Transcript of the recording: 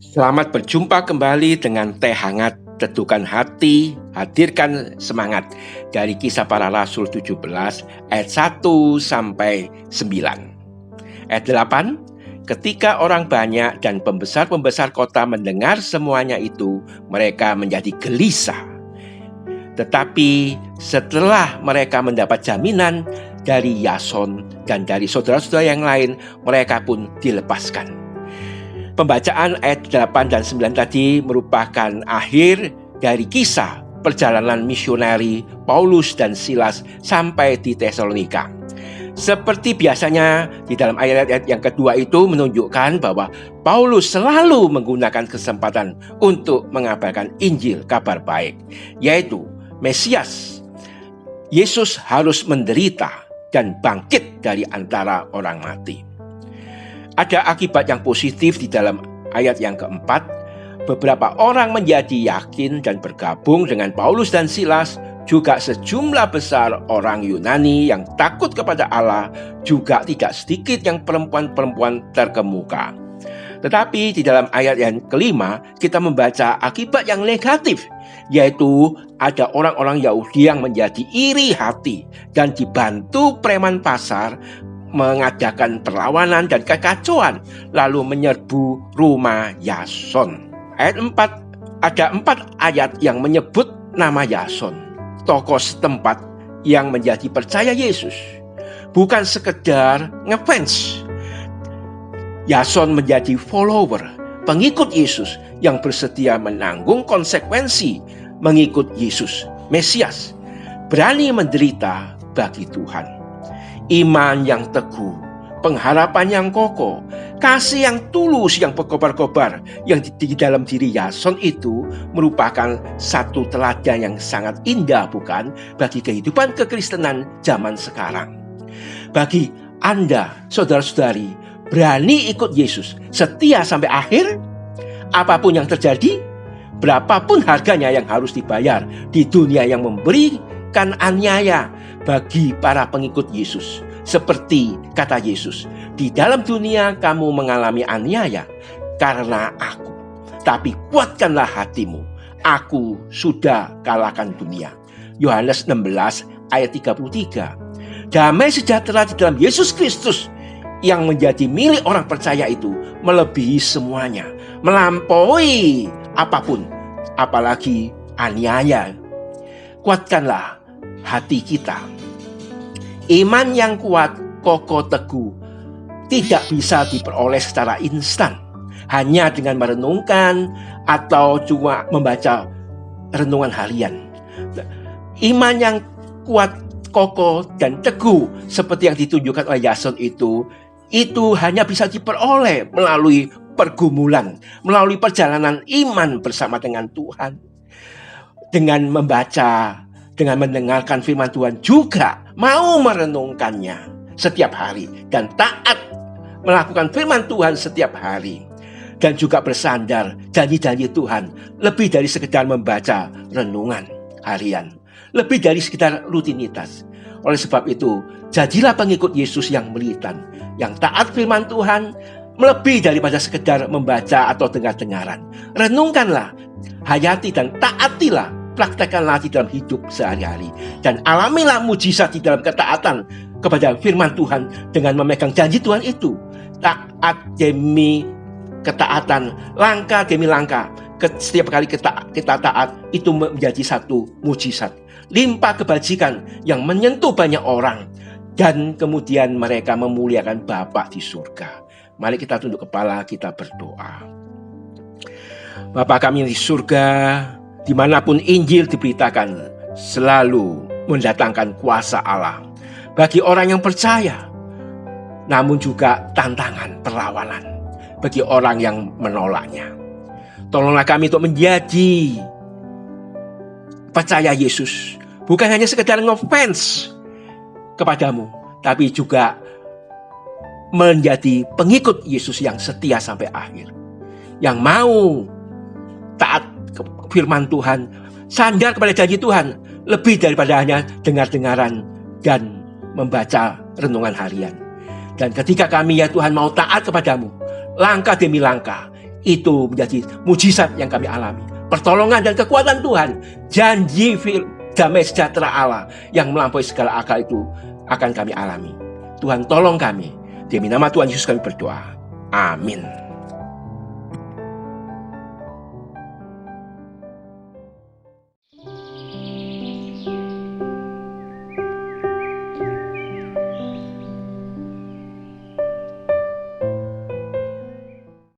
Selamat berjumpa kembali dengan teh hangat, teduhkan hati, hadirkan semangat dari Kisah Para Rasul 17 ayat 1 sampai 9. Ayat 8, ketika orang banyak dan pembesar-pembesar kota mendengar semuanya itu, mereka menjadi gelisah. Tetapi setelah mereka mendapat jaminan dari Yason dan dari saudara-saudara yang lain, mereka pun dilepaskan. Pembacaan ayat 8 dan 9 tadi merupakan akhir dari kisah perjalanan misioneri Paulus dan Silas sampai di Tesalonika. Seperti biasanya di dalam ayat-ayat yang kedua itu menunjukkan bahwa Paulus selalu menggunakan kesempatan untuk mengabarkan Injil kabar baik, yaitu Mesias. Yesus harus menderita dan bangkit dari antara orang mati. Ada akibat yang positif di dalam ayat yang keempat. Beberapa orang menjadi yakin dan bergabung dengan Paulus dan Silas. Juga sejumlah besar orang Yunani yang takut kepada Allah. Juga tidak sedikit yang perempuan-perempuan terkemuka. Tetapi di dalam ayat yang kelima kita membaca akibat yang negatif, yaitu ada orang-orang Yahudi yang menjadi iri hati dan dibantu preman pasar mengadakan perlawanan dan kekacauan, lalu menyerbu rumah Yason. Ayat 4, ada 4 ayat yang menyebut nama Yason, tokoh setempat yang menjadi percaya Yesus. Bukan sekedar ngefans. Yason menjadi follower, pengikut Yesus yang bersedia menanggung konsekuensi mengikut Yesus, Mesias, berani menderita bagi Tuhan. Iman yang teguh, pengharapan yang kokoh, kasih yang tulus yang berkobar-kobar yang di dalam diri Yason itu merupakan satu teladan yang sangat indah, bukan, bagi kehidupan kekristenan zaman sekarang. Bagi Anda, saudara-saudari, berani ikut Yesus, setia sampai akhir, apapun yang terjadi, berapapun harganya yang harus dibayar di dunia yang memberikan aniaya bagi para pengikut Yesus. Seperti kata Yesus, di dalam dunia kamu mengalami aniaya karena aku, tapi kuatkanlah hatimu, aku sudah kalahkan dunia. Yohanes 16 ayat 33. Damai sejahtera di dalam Yesus Kristus yang menjadi milik orang percaya itu melebihi semuanya, melampaui apapun, apalagi aniaya. Kuatkanlah hati kita. Iman yang kuat, kokoh, teguh tidak bisa diperoleh secara instan, hanya dengan merenungkan atau cuma membaca renungan harian. Iman yang kuat, kokoh, dan teguh seperti yang ditunjukkan oleh Yason itu hanya bisa diperoleh melalui pergumulan, melalui perjalanan iman bersama dengan Tuhan. Dengan membaca, dengan mendengarkan firman Tuhan, juga mau merenungkannya setiap hari dan taat melakukan firman Tuhan setiap hari, dan juga bersandar janji-janji Tuhan lebih dari sekedar membaca renungan harian, lebih dari sekedar rutinitas. Oleh sebab itu, jadilah pengikut Yesus yang militan, yang taat firman Tuhan, melebihi daripada sekedar membaca atau dengar-dengaran. Renungkanlah, hayati dan taatilah, praktekkanlah di dalam hidup sehari-hari, dan alamilah mujizat di dalam ketaatan kepada firman Tuhan dengan memegang janji Tuhan itu. Taat demi ketaatan, langkah demi langkah. Setiap kali kita taat itu menjadi satu mujizat, limpah kebajikan yang menyentuh banyak orang, dan kemudian mereka memuliakan Bapa di surga. Mari kita tunduk kepala, kita berdoa. Bapa kami di surga, dimanapun Injil diberitakan, selalu mendatangkan kuasa Allah bagi orang yang percaya, namun juga tantangan, perlawanan bagi orang yang menolaknya. Tolonglah kami untuk menjadi percaya Yesus, bukan hanya sekedar ngefans kepadamu, tapi juga menjadi pengikut Yesus yang setia sampai akhir, yang mau taat firman Tuhan, sandar kepada janji Tuhan, lebih daripada hanya dengar-dengaran dan membaca renungan harian. Dan ketika kami ya Tuhan mau taat kepadamu, langkah demi langkah, Itu menjadi mujizat yang kami alami. Pertolongan dan kekuatan Tuhan, janji damai sejahtera Allah yang melampaui segala akal itu akan kami alami. Tuhan tolong kami. Demi nama Tuhan Yesus kami berdoa. Amin.